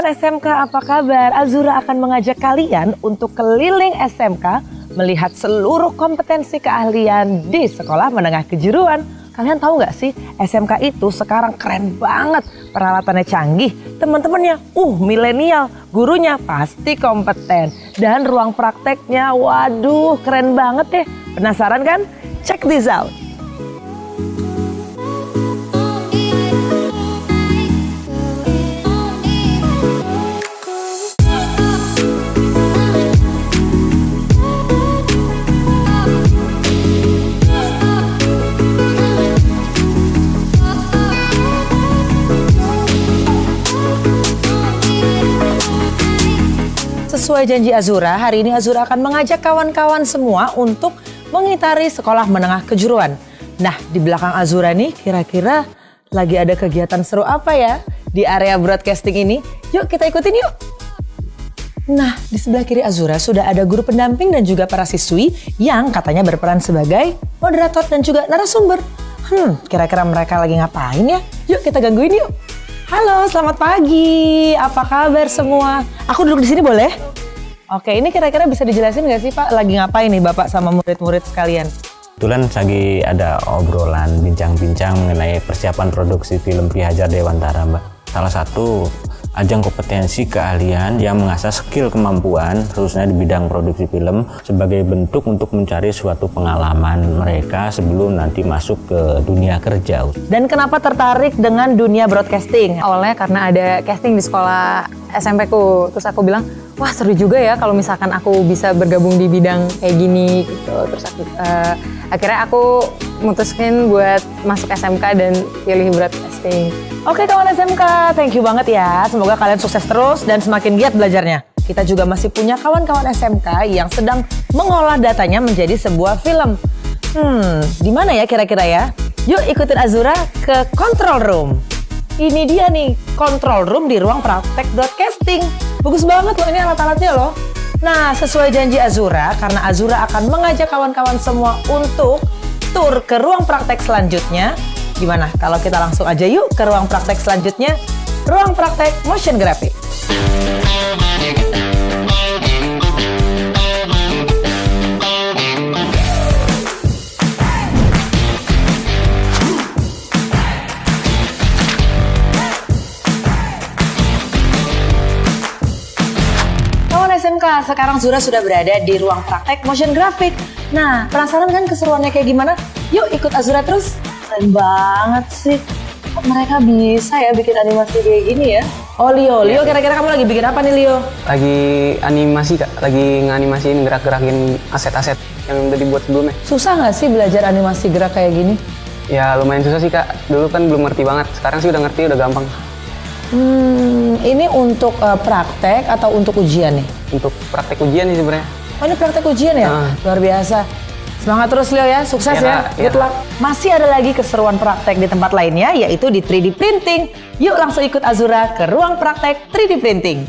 kawan SMK, apa kabar? Azura akan mengajak kalian untuk keliling SMK melihat seluruh kompetensi keahlian di sekolah menengah kejuruan. Kalian tahu nggak sih, SMK itu sekarang keren banget, peralatannya canggih, teman-temannya milenial, gurunya pasti kompeten, dan ruang prakteknya waduh keren banget deh. Penasaran kan? Check this out. Sesuai janji Azura, hari ini Azura akan mengajak kawan-kawan semua untuk mengitari sekolah menengah kejuruan. Nah, di belakang Azura nih kira-kira lagi ada kegiatan seru apa ya di area broadcasting ini? Yuk kita ikutin yuk. Nah, di sebelah kiri Azura sudah ada guru pendamping dan juga para siswi yang katanya berperan sebagai moderator dan juga narasumber. Kira-kira mereka lagi ngapain ya? Yuk kita gangguin yuk. Halo, selamat pagi. Apa kabar semua? Aku duduk di sini boleh? Oke, ini kira-kira bisa dijelasin nggak sih Pak, lagi ngapain nih Bapak sama murid-murid sekalian? Kebetulan lagi ada obrolan, bincang-bincang mengenai persiapan produksi film Ki Hajar Dewantara, Mbak. Salah satu ajang kompetensi keahlian yang mengasah skill kemampuan khususnya di bidang produksi film sebagai bentuk untuk mencari suatu pengalaman mereka sebelum nanti masuk ke dunia kerja. Dan kenapa tertarik dengan dunia broadcasting? Awalnya karena ada casting di sekolah SMP ku, terus aku bilang, wah seru juga ya kalau misalkan aku bisa bergabung di bidang kayak gini gitu. Terus akhirnya aku mutuskin buat masuk SMK dan pilih broadcasting. Oke kawan SMK, thank you banget ya. Semoga kalian sukses terus dan semakin giat belajarnya. Kita juga masih punya kawan-kawan SMK yang sedang mengolah datanya menjadi sebuah film. Di mana ya kira-kira ya? Yuk ikutin Azura ke control room. Ini dia nih, control room di ruang praktek broadcasting. Bagus banget loh ini alat-alatnya loh. Nah, sesuai janji Azura, karena Azura akan mengajak kawan-kawan semua untuk tur ke ruang praktek selanjutnya. Gimana kalau kita langsung aja yuk ke ruang praktek selanjutnya, ruang praktek motion graphic. SMK, sekarang Zura sudah berada di ruang praktek motion graphic. Nah, penasaran kan keseruannya kayak gimana? Yuk ikut Azura terus. Keren banget sih. Kok mereka bisa ya bikin animasi kayak gini ya? Oh Leo kira-kira kamu lagi bikin apa nih Leo? Lagi animasi Kak, lagi nganimasiin gerak-gerakin aset-aset yang udah dibuat sebelumnya. Susah nggak sih belajar animasi gerak kayak gini? Ya lumayan susah sih Kak, dulu kan belum ngerti banget, sekarang sih udah ngerti, udah gampang. Ini untuk praktek atau untuk ujian nih? Untuk praktek ujian sih sebenarnya. Oh ini praktek ujian ya? Luar biasa. Semangat terus Leo ya, sukses ya. Good luck. Masih ada lagi keseruan praktek di tempat lainnya, yaitu di 3D printing. Yuk langsung ikut Azura ke ruang praktek 3D printing.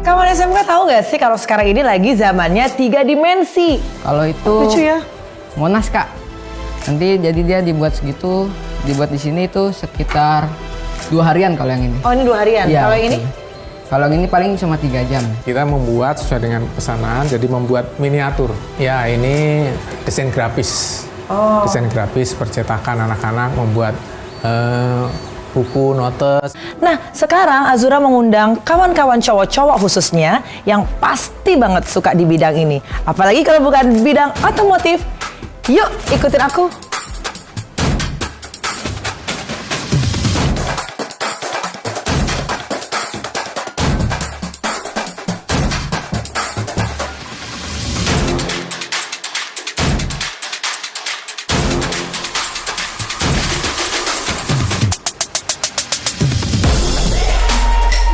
Kawan SMK tahu nggak sih kalau sekarang ini lagi zamannya 3 dimensi? Kalau itu lucu ya? Monas Kak. Nanti jadi dia dibuat segitu, dibuat di sini itu sekitar 2 harian kalau yang ini. Oh ini 2 harian. Ya, kalau yang ini? Kalau yang ini paling cuma 3 jam. Kita membuat sesuai dengan pesanan, jadi membuat miniatur. Ya ini desain grafis. Desain grafis percetakan anak-anak membuat buku, notes. Nah, sekarang Azura mengundang kawan-kawan cowok-cowok khususnya yang pasti banget suka di bidang ini. Apalagi kalau bukan bidang otomotif. Yuk, ikutin aku.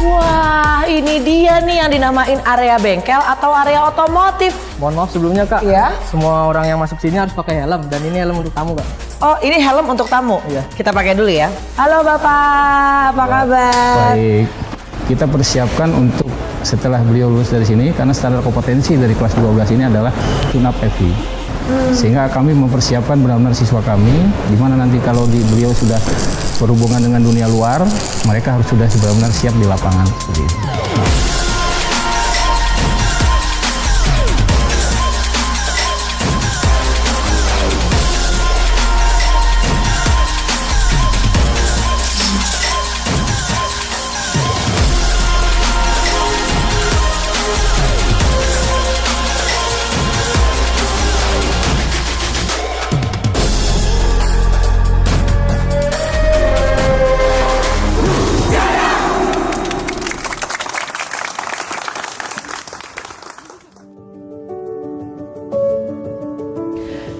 Wah, ini dia nih yang dinamain area bengkel atau area otomotif. Mohon maaf sebelumnya Kak. Iya. Semua orang yang masuk sini harus pakai helm dan ini helm untuk tamu Kak. Oh, ini helm untuk tamu. Iya. Kita pakai dulu ya. Halo Bapak, apa kabar? Baik, kita persiapkan untuk setelah beliau lulus dari sini, karena standar kompetensi dari kelas 12 ini adalah tune up FI. Sehingga kami mempersiapkan benar-benar siswa kami, di mana nanti kalau beliau sudah berhubungan dengan dunia luar, mereka harus sudah benar-benar siap di lapangan. Seperti itu.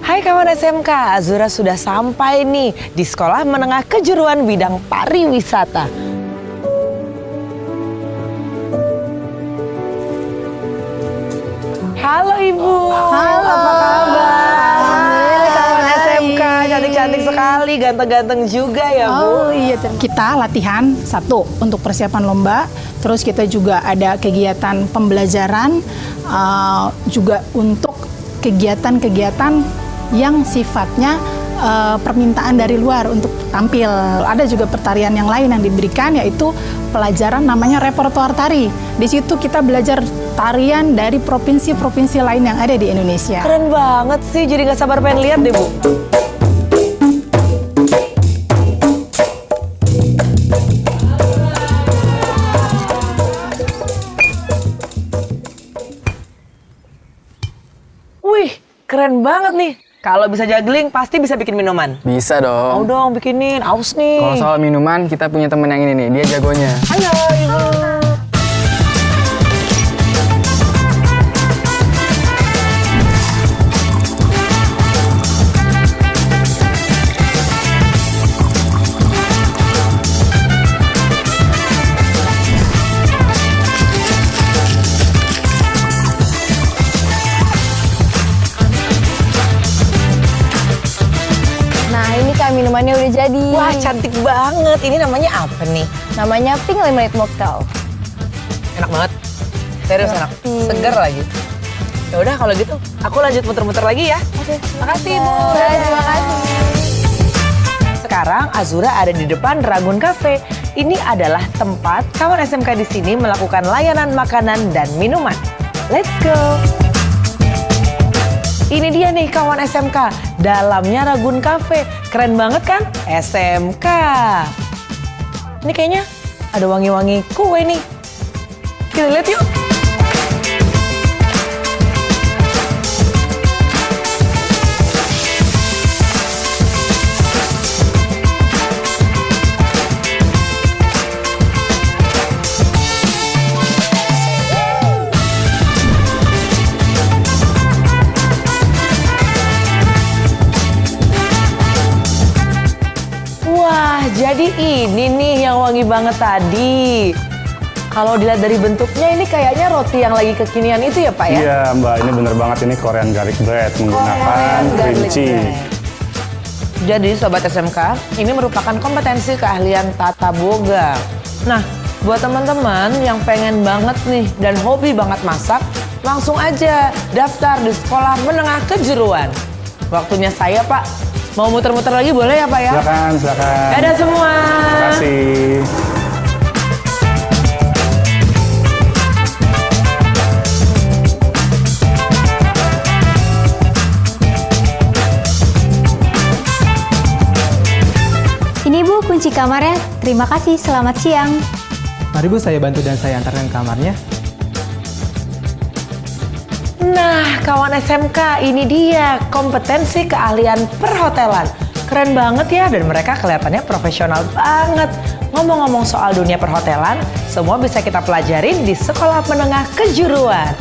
Hai kawan SMK, Azura sudah sampai nih di Sekolah Menengah Kejuruan Bidang Pariwisata. Halo Ibu, Halo. apa kabar? Alhamdulillah, Kawan baik. SMK, cantik-cantik sekali, ganteng-ganteng juga ya Bu. Oh iya, kita latihan satu untuk persiapan lomba, terus kita juga ada kegiatan pembelajaran, juga untuk kegiatan-kegiatan yang sifatnya permintaan dari luar untuk tampil. Ada juga pertarian yang lain yang diberikan, yaitu pelajaran namanya repertoar tari. Di situ kita belajar tarian dari provinsi-provinsi lain yang ada di Indonesia. Keren banget sih, jadi gak sabar pengen lihat deh Bu. Wih, keren banget nih. Kalau bisa juggling, pasti bisa bikin minuman. Bisa Mau dong. dong bikinin, aus nih. Kalau soal minuman, kita punya temen yang ini nih, dia jagonya. Halo Ibu. Nah ini Kak minumannya udah jadi. Wah, cantik banget. Ini namanya apa nih? Namanya Pink Lemonade Mocktail. Enak banget. Serius enak. Segar lagi. Ya udah kalau gitu, aku lanjut muter-muter lagi ya. Oke. Makasih Bu. Terima kasih. Sekarang Azura ada di depan Ragun Cafe. Ini adalah tempat kawan SMK di sini melakukan layanan makanan dan minuman. Let's go. Ini dia nih kawan SMK, dalamnya Ragun Cafe. Keren banget kan? SMK. Ini kayaknya ada wangi-wangi kue nih. Kita lihat yuk. Wah, jadi ini nih yang wangi banget tadi. Kalau dilihat dari bentuknya ini kayaknya roti yang lagi kekinian itu ya Pak ya? Iya Mbak, ini bener banget, ini Korean garlic bread menggunakan Korean cream garlic cheese. bread. Jadi Sobat SMK, ini merupakan kompetensi keahlian tata boga. Nah, buat teman-teman yang pengen banget nih dan hobi banget masak, langsung aja daftar di Sekolah Menengah Kejuruan. Waktunya saya Pak, mau muter-muter lagi boleh ya Pak ya? Silakan, silakan. Dadah semua. Terima kasih. Ini Bu kunci kamarnya. Terima kasih, selamat siang. Mari Bu saya bantu dan saya antarkan kamarnya. Nah, kawan SMK, ini dia kompetensi keahlian perhotelan. Keren banget ya, dan mereka kelihatannya profesional banget. Ngomong-ngomong soal dunia perhotelan, semua bisa kita pelajarin di Sekolah Menengah Kejuruan.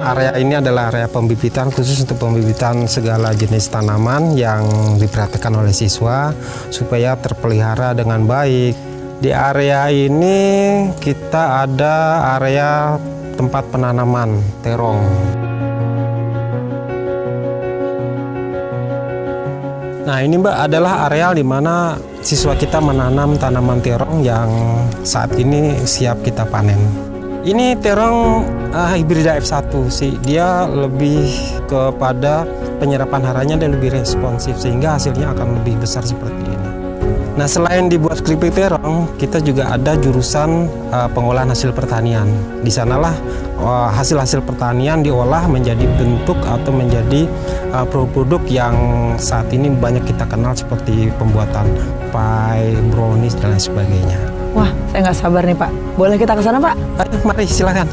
area ini adalah area pembibitan khusus untuk pembibitan segala jenis tanaman yang diperhatikan oleh siswa supaya terpelihara dengan baik. Di area ini kita ada area tempat penanaman terong. Nah ini Mbak adalah areal di mana siswa kita menanam tanaman terong yang saat ini siap kita panen. Ini terong hibrida F1 sih, dia lebih kepada penyerapan haranya dan lebih responsif sehingga hasilnya akan lebih besar seperti ini. Nah selain dibuat keripik terong, kita juga ada jurusan pengolahan hasil pertanian. Di sanalah hasil-hasil pertanian diolah menjadi bentuk atau menjadi produk yang saat ini banyak kita kenal seperti pembuatan pie, brownies dan lain sebagainya. Wah, saya nggak sabar nih Pak. Boleh kita ke sana Pak? Ayo, mari silakan.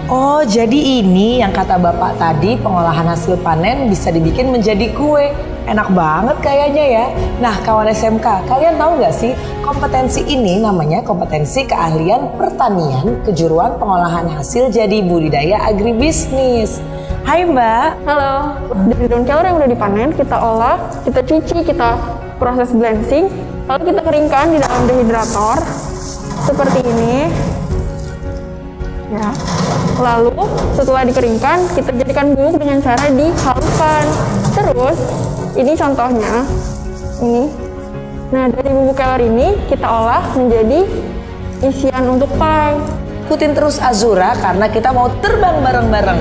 Oh, jadi ini yang kata Bapak tadi, pengolahan hasil panen bisa dibikin menjadi kue. Enak banget kayaknya ya. Nah, kawan SMK, kalian tahu nggak sih kompetensi ini namanya kompetensi keahlian pertanian kejuruan pengolahan hasil jadi budidaya agribisnis. Hai Mbak. Halo. Dari daun kelor yang udah dipanen, kita olah, kita cuci, kita proses blanching, lalu kita keringkan di dalam dehidrator seperti ini. Ya. Lalu setelah dikeringkan, kita jadikan bubuk dengan cara dihaluskan. Terus, ini contohnya, ini. Nah, dari bubuk kelor ini kita olah menjadi isian untuk pie. Ikutin terus Azura karena kita mau terbang bareng-bareng.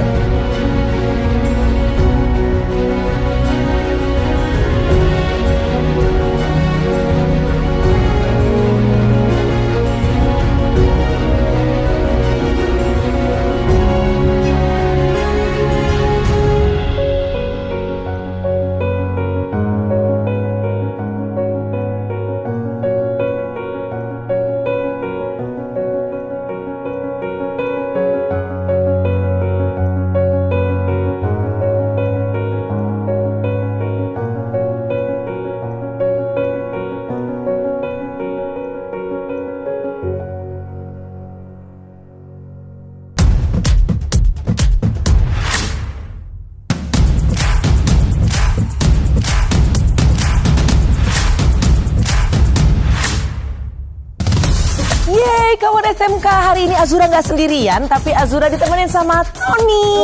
Yeay, kawan SMK, hari ini Azura nggak sendirian, tapi Azura ditemenin sama Tony.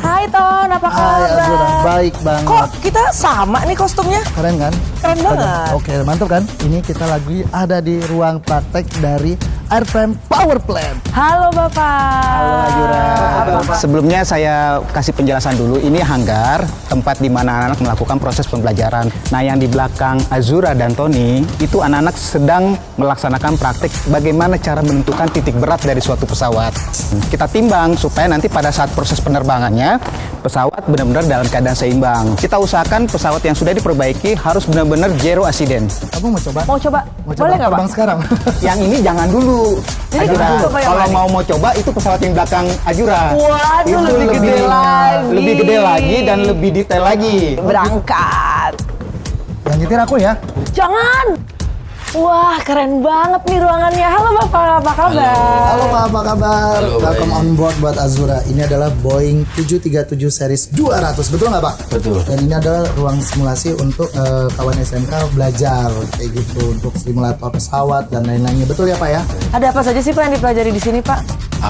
Hai Ton, apa kabar? Hai Azura, baik banget. Kok kita sama nih kostumnya? Keren kan? Keren banget. Oke, mantap kan? Ini kita lagi ada di ruang praktek dari Airframe Power Plant. Halo Bapak. Halo Azura. Sebelumnya saya kasih penjelasan dulu. Ini hanggar, tempat di mana anak-anak melakukan proses pembelajaran. Nah, yang di belakang Azura dan Tony, itu anak-anak sedang melaksanakan praktek bagaimana cara menentukan titik berat dari suatu pesawat. Kita timbang supaya nanti pada saat proses penerbangannya, pesawat benar-benar dalam keadaan seimbang. Kita usahakan pesawat yang sudah diperbaiki harus benar-benar zero accident. Kamu mau coba? Mau coba? Mau coba Boleh nggak Pak? terbang sekarang? Yang ini jangan dulu. Jadi Azura, apa yang kalau mana? mau coba itu pesawat yang belakang Azura. Waduh, Itu lebih gede lagi. Lebih gede lagi dan lebih detail lagi. Berangkat. Yang nyetir aku ya? Jangan. Wah, keren banget nih ruangannya. Halo Bapak, apa kabar? Halo Pak, apa kabar? Halo, Welcome baik. on board buat Azura. Ini adalah Boeing 737 series 200. Betul nggak Pak? Betul. Dan ini adalah ruang simulasi untuk kawan SMK belajar kayak gitu untuk simulator pesawat dan lain-lainnya. Betul ya Pak ya? Ada apa saja sih Pak yang dipelajari di sini Pak?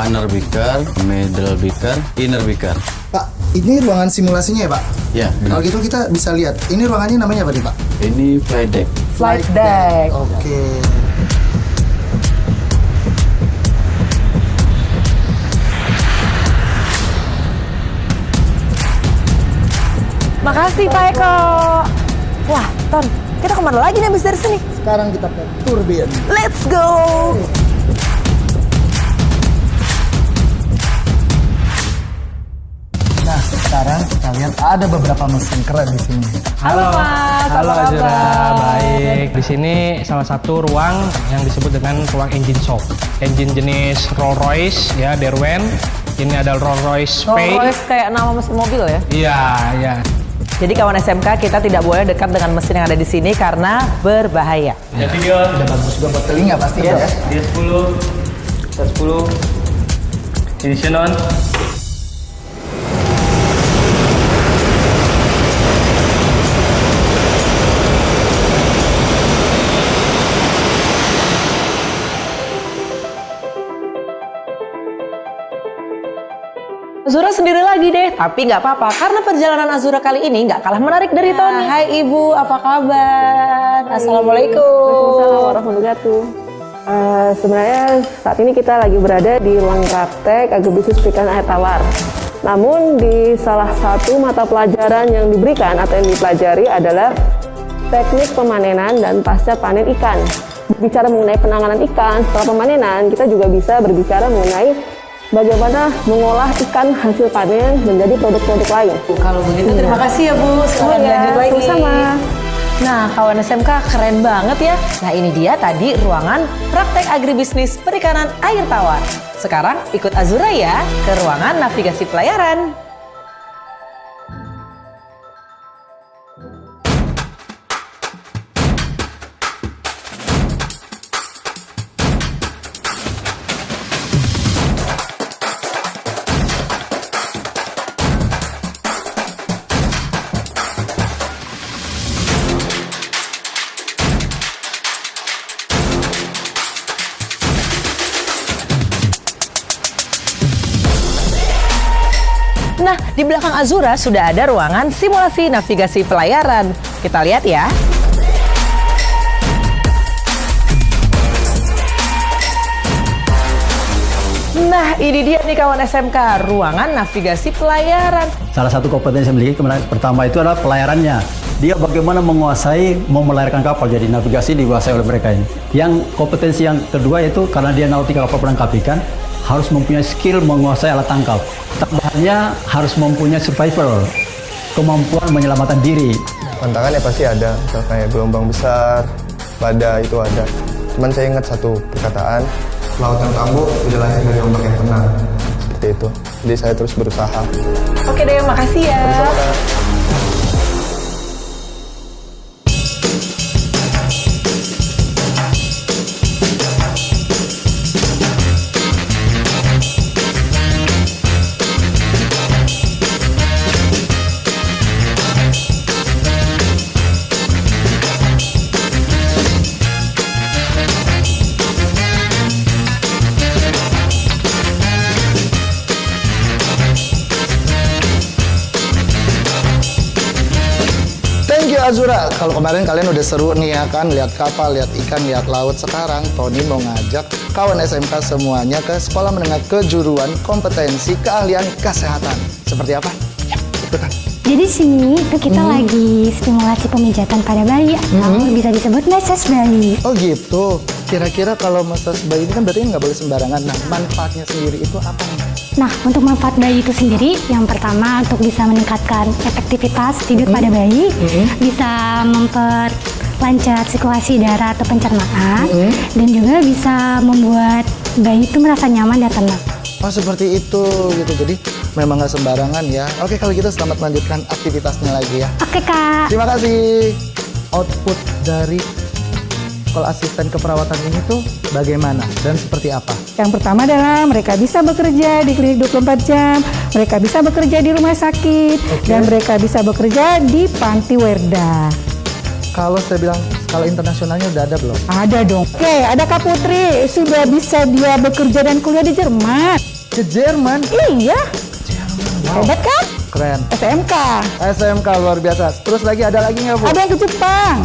Inner beaker, middle beaker, inner beaker. Pak, ini ruangan simulasinya ya Pak? Ya, Kalau benar. gitu kita bisa lihat. Ini ruangannya namanya apa nih Pak? Ini flight deck. Flight deck. Oke. Makasih Pak Eko. Wah, Ton, kita kemana lagi nih abis dari sini? Sekarang kita ke turbin. Let's go. Nah, sekarang kita kita lihat ada beberapa mesin keren di sini. Halo Mas, Halo apa Azura, kabar? baik. Di sini salah satu ruang yang disebut dengan ruang engine shop. Engine jenis Rolls Royce ya, Derwent. Ini ada Rolls Royce Spey. Rolls Royce kayak nama mesin mobil ya? Iya, iya. Jadi kawan SMK kita tidak boleh dekat dengan mesin yang ada di sini karena berbahaya. Jadi dia Udah bagus juga buat telinga pasti ya. dia 10, 10. Ignition on. Azura sendiri lagi deh, tapi nggak apa-apa karena perjalanan Azura kali ini nggak kalah menarik dari Tony. Hai Ibu, apa kabar? Assalamualaikum. Waalaikumsalam warahmatullahi wabarakatuh. Sebenarnya saat ini kita lagi berada di ruang praktek agribisnis perikanan air tawar. Namun di salah satu mata pelajaran yang diberikan atau yang dipelajari adalah teknik pemanenan dan pasca panen ikan. Bicara mengenai penanganan ikan setelah pemanenan, kita juga bisa berbicara mengenai bagaimana mengolah ikan hasil panen menjadi produk-produk lain. Kalau begitu terima kasih ya Bu, selamat lanjut lagi. Sama. Nah kawan SMK keren banget ya. Nah ini dia tadi ruangan praktek agribisnis perikanan air tawar. Sekarang ikut Azura ya ke ruangan navigasi pelayaran. Nah, di belakang Azura sudah ada ruangan simulasi navigasi pelayaran. Kita lihat ya. Nah, ini dia nih kawan SMK, ruangan navigasi pelayaran. Salah satu kompetensi yang dimiliki pertama itu adalah pelayarannya. Dia bagaimana menguasai, mau melayarkan kapal, jadi navigasi dikuasai oleh mereka ini. Yang kompetensi yang kedua itu karena dia nautika kapal penangkap ikan, harus mempunyai skill menguasai alat tangkap. Tambahannya harus mempunyai survival, kemampuan menyelamatkan diri. Tantangan ya pasti ada, kayak gelombang besar, badai itu ada. Cuman saya ingat satu perkataan, laut yang kambuh udah lahir dari ombak yang tenang. Seperti itu. Jadi saya terus berusaha. Oke deh, makasih ya. Azura, kalau kemarin kalian udah seru nih ya kan, lihat kapal, lihat ikan, lihat laut. Sekarang Tony mau ngajak kawan SMK semuanya ke Sekolah Menengah Kejuruan Kompetensi Keahlian Kesehatan. Seperti apa? Ya, ikutan. Jadi sini tuh kita lagi stimulasi pemijatan pada bayi, atau bisa disebut massage bayi. Oh gitu. Kira-kira kalau massage bayi ini kan berarti nggak boleh sembarangan. Nah, manfaatnya sendiri itu apa nih? Nah, untuk manfaat bayi itu sendiri, yang pertama untuk bisa meningkatkan efektivitas tidur pada bayi, bisa memperlancar sirkulasi darah atau pencernaan, dan juga bisa membuat bayi itu merasa nyaman dan tenang. Oh seperti itu gitu, jadi memang nggak sembarangan ya. Oke kalau gitu selamat melanjutkan aktivitasnya lagi ya. Oke Kak. Terima kasih. Output dari sekolah asisten keperawatan ini tuh bagaimana dan seperti apa? Yang pertama adalah mereka bisa bekerja di klinik 24 jam, mereka bisa bekerja di rumah sakit, dan mereka bisa bekerja di panti werda. Kalau saya bilang skala internasionalnya udah ada belum? Ada dong. Oke, ada Kak Putri, sudah bisa dia bekerja dan kuliah di Jerman. Ke Jerman? Iya. Wow. Hebat kan? Keren. SMK. SMK luar biasa. Terus lagi ada lagi nggak Bu? Ada yang ke Jepang.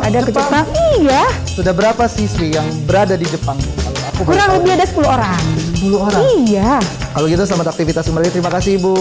Ada ke Jepang. Iya. Sudah berapa siswi yang berada di Jepang? Kalau aku kurang lebih ada 10 orang. 10 orang? Iya. Kalau gitu selamat aktivitas kembali. Terima kasih Ibu.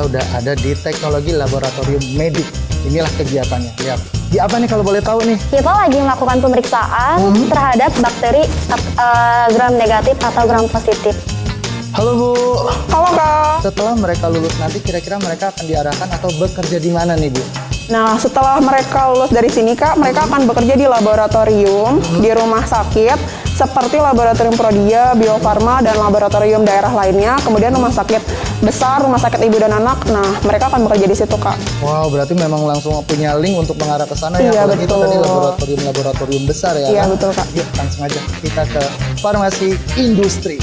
kita udah ada di teknologi laboratorium medik. Inilah kegiatannya. Lihat. Di apa nih kalau boleh tahu nih? Kita lagi melakukan pemeriksaan terhadap bakteri gram negatif atau gram positif. Halo Bu. Halo Kak. Setelah mereka lulus nanti kira-kira mereka akan diarahkan atau bekerja di mana nih Bu? Nah, setelah mereka lulus dari sini Kak, mereka akan bekerja di laboratorium, di rumah sakit, seperti laboratorium Prodia, Bio Farma, dan laboratorium daerah lainnya. Kemudian rumah sakit besar, rumah sakit ibu dan anak. Nah, mereka akan bekerja di situ Kak. Wow, berarti memang langsung punya link untuk mengarah ke sana ya. Iya, Kalau itu betul. tadi laboratorium besar ya. Iya, kan? betul Kak. Yuk, langsung aja kita ke farmasi industri.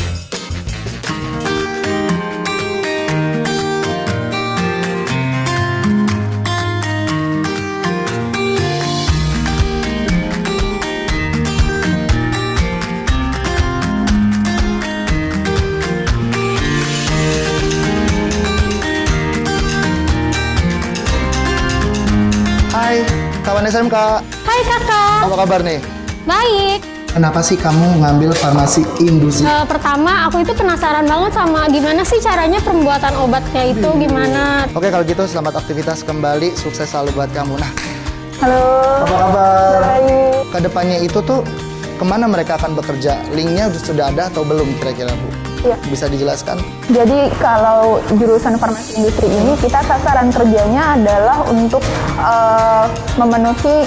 Hai, kawan SMK. Hai kakak. Apa kabar nih? Baik. Kenapa sih kamu ngambil farmasi industri? Pertama aku itu penasaran banget sama gimana sih caranya pembuatan obatnya itu gimana. Oke, kalau gitu selamat aktivitas kembali. Sukses selalu buat kamu. Nah, halo. Apa kabar? Baik. Kedepannya itu tuh kemana mereka akan bekerja? Linknya sudah ada atau belum kira-kira Bu? Iya. Bisa dijelaskan? Jadi kalau jurusan farmasi industri ini kita sasaran kerjanya adalah untuk memenuhi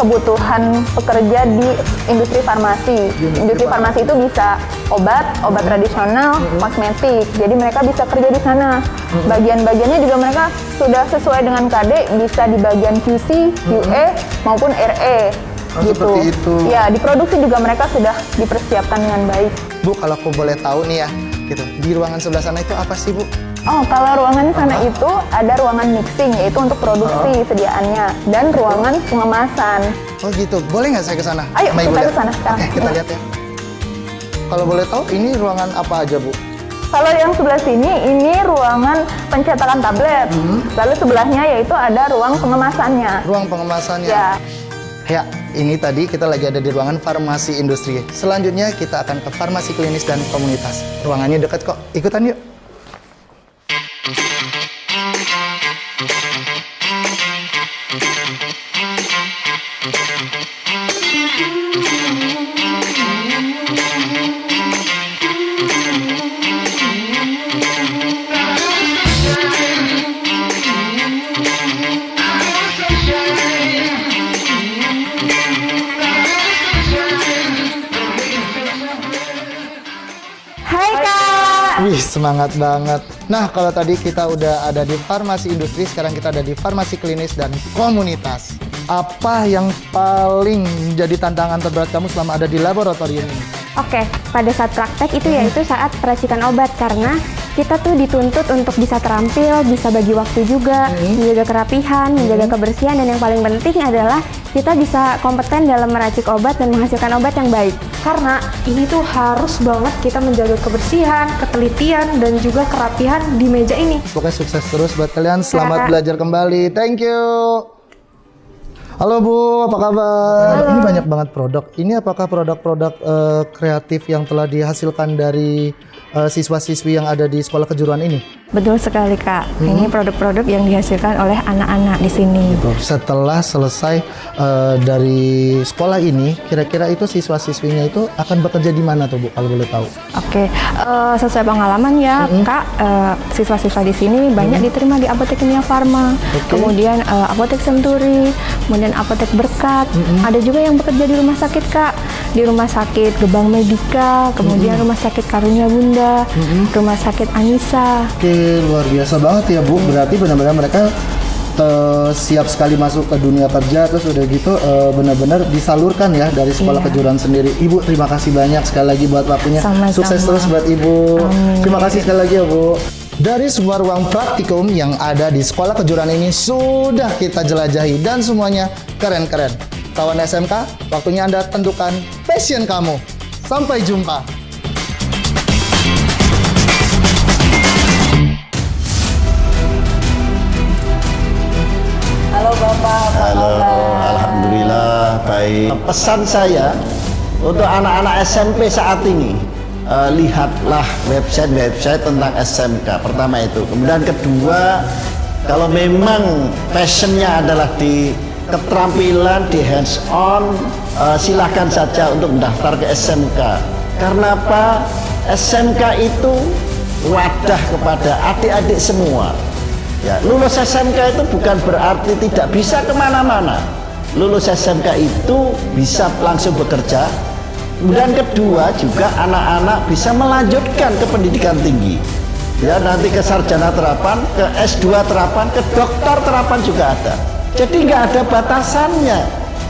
kebutuhan pekerja di industri farmasi. Industri farmasi itu bisa obat tradisional, kosmetik. Jadi mereka bisa kerja di sana. Bagian-bagiannya juga mereka sudah sesuai dengan KD, bisa di bagian QC, QA maupun RE. Oh, seperti itu. Ya, di produksi juga mereka sudah dipersiapkan dengan baik. Bu, kalau aku boleh tahu nih ya, gitu. Di ruangan sebelah sana itu apa sih Bu? Oh, kalau ruangan sana itu ada ruangan mixing, yaitu untuk produksi sediaannya, dan ruangan pengemasan. Oh gitu, boleh nggak saya ke sana? Ayo, Sama Ibu kita lihat? ke sana sekarang. Oke, kita lihat ya. Kalau boleh tahu, ini ruangan apa aja Bu? Kalau yang sebelah sini, ini ruangan pencetakan tablet. Lalu sebelahnya yaitu ada ruang pengemasannya. Ruang pengemasannya. Ya. Ya, ini tadi kita lagi ada di ruangan farmasi industri. Selanjutnya kita akan ke farmasi klinis dan komunitas. Ruangannya dekat kok. Ikutan yuk. Hai Kak. Wih, semangat banget. Nah, kalau tadi kita udah ada di farmasi industri, sekarang kita ada di farmasi klinis dan komunitas. Apa yang paling menjadi tantangan terberat kamu selama ada di laboratorium ini? Oke, pada saat praktek itu yaitu saat peracikan obat karena kita tuh dituntut untuk bisa terampil, bisa bagi waktu juga, menjaga kerapihan, menjaga kebersihan, dan yang paling penting adalah kita bisa kompeten dalam meracik obat dan menghasilkan obat yang baik. Karena ini tuh harus banget kita menjaga kebersihan, ketelitian, dan juga kerapihan di meja ini. Pokoknya sukses terus buat kalian. Selamat belajar kembali. Thank you. Halo Bu, apa kabar? Ini banyak banget produk. Ini apakah produk-produk kreatif yang telah dihasilkan dari siswa-siswi yang ada di sekolah kejuruan ini? Betul sekali Kak. Ini produk-produk yang dihasilkan oleh anak-anak di sini. Setelah selesai dari sekolah ini, kira-kira itu siswa-siswinya itu akan bekerja di mana tuh Bu, kalau boleh tahu? Oke, sesuai pengalaman ya Kak, siswa-siswa di sini banyak diterima di Apotek Kimia Farma, kemudian Apotek Senturi, kemudian Apotek Berkat. Ada juga yang bekerja di rumah sakit Kak, di Rumah Sakit Gebang Medika, kemudian Rumah Sakit Karunia Bunda, Rumah Sakit Anissa. Oke, luar biasa banget ya Bu. Berarti benar-benar mereka siap sekali masuk ke dunia kerja, terus udah gitu benar-benar disalurkan ya dari sekolah kejuruan sendiri. Ibu, terima kasih banyak sekali lagi buat waktunya. Sama-sama. Sukses terus buat Ibu. Terima kasih sekali lagi ya Bu. Dari semua ruang praktikum yang ada di sekolah kejuruan ini sudah kita jelajahi dan semuanya keren-keren. Kawan SMK, waktunya Anda tentukan passion kamu. Sampai jumpa. Halo Bapak, apa kabar? Alhamdulillah baik. Pesan saya untuk anak-anak SMP saat ini, lihatlah website tentang SMK. Pertama itu. Kemudian kedua, kalau memang passionnya adalah di keterampilan, di hands on, silahkan saja untuk mendaftar ke SMK. Karena apa? SMK itu wadah kepada adik-adik semua. Ya, lulus SMK itu bukan berarti tidak bisa kemana-mana. Lulus SMK itu bisa langsung bekerja. Kemudian kedua juga anak-anak bisa melanjutkan ke pendidikan tinggi. Ya, nanti ke sarjana terapan, ke S2 terapan, ke doktor terapan juga ada. Jadi nggak ada batasannya.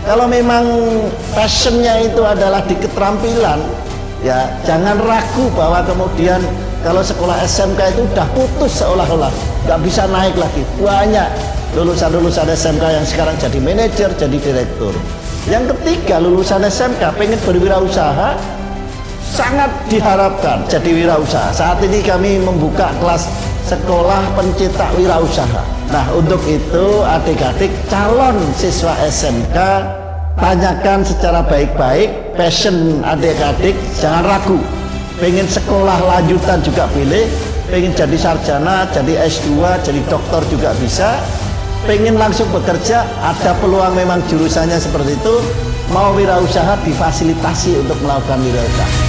Kalau memang passionnya itu adalah di keterampilan, ya jangan ragu bahwa kemudian kalau sekolah SMK itu udah putus seolah-olah, nggak bisa naik lagi. Banyak lulusan-lulusan SMK yang sekarang jadi manajer, jadi direktur. Yang ketiga, lulusan SMK pengen berwirausaha, sangat diharapkan jadi wirausaha. Saat ini kami membuka kelas sekolah pencetak wirausaha. Nah, untuk itu adik-adik calon siswa SMK, tanyakan secara baik-baik passion adik-adik, jangan ragu. Pengen sekolah lanjutan juga pilih, pengen jadi sarjana, jadi S2, jadi doktor juga bisa. Pengen langsung bekerja, ada peluang memang jurusannya seperti itu. Mau wirausaha difasilitasi untuk melakukan wirausaha.